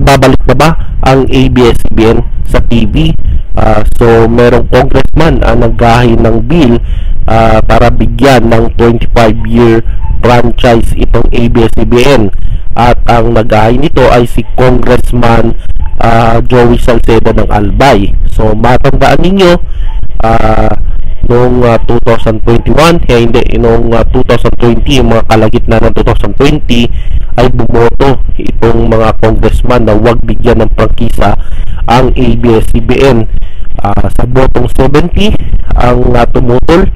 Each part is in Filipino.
babalik na ba ang ABS-CBN sa TV? So merong congressman ang naghahay ng bill para bigyan ng 25-year franchise itong ABS-CBN, at ang naghahay nito ay si Congressman Joey Salcedo ng Albay. So matandaan ninyo, noong 2021, hindi, noong 2020, yung mga kalagitnaan ng 2020, ay bumoto itong mga congressman na huwag bigyan ng prangkisa ang ABS-CBN. Sa botong 70 ang tumutol,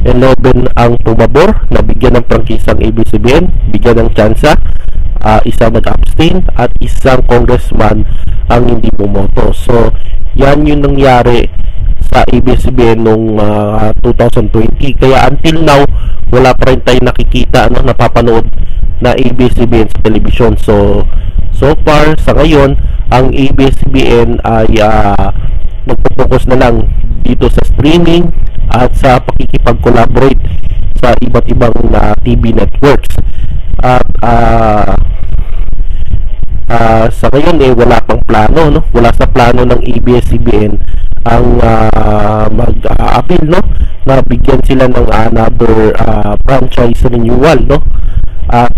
11 ang pumabor na bigyan ng prangkisa ang ABS-CBN, bigyan ng tsansa, isa nag-abstain, at isang congressman ang hindi bumoto. So yan yung nangyari sa ABS-CBN noong 2020. Kaya until now, wala pa rin tayo nakikita, napapanood na ABS-CBN sa television. So far, sa ngayon, ang ABS-CBN ay nagpo-focus na lang dito sa streaming at sa pakikipag-collaborate sa iba't ibang TV networks. At sa ngayon wala pang plano, wala sa plano ng ABS-CBN ang mag-appeal, na bigyan sila ng another franchise renewal, at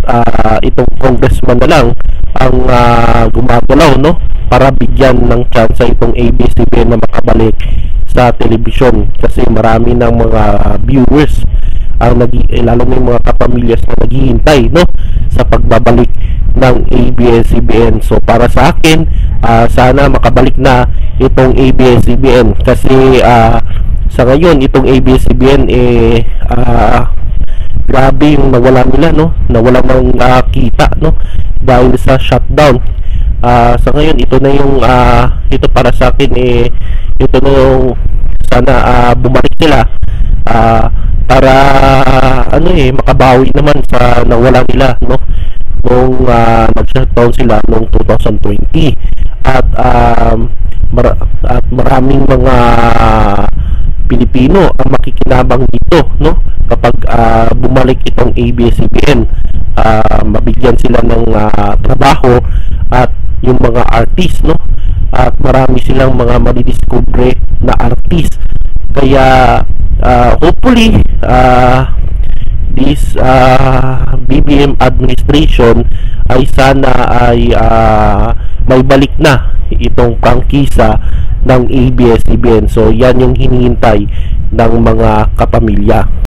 itong congressman na lang ang gumagalaw, para bigyan ng chance itong ABS-CBN na makabalik sa television, kasi marami ng mga viewers ang lalo may mga kapamilyas na naghihintay sa pagbabalik ng ABS-CBN. So para sa akin, sana makabalik na itong ABS-CBN, kasi sa ngayon itong ABS-CBN grabe yung nawala nila, nawala ng kita dahil sa shutdown. Sa ngayon ito na yung ito para sa akin ito na sana bumalik sila para makabawi naman sa nawala nila nung nag-shutdown sila noong 2020. At maraming mga Pilipino ang makikinabang dito, kapag bumalik itong ABS-CBN. Mabigyan sila ng trabaho at yung mga artist, at marami silang mga madidiscover na artist. Kaya hopefully this BBM administration ay sana ay may balik na itong prangkisa ng ABS-CBN. So yan yung hinihintay ng mga kapamilya.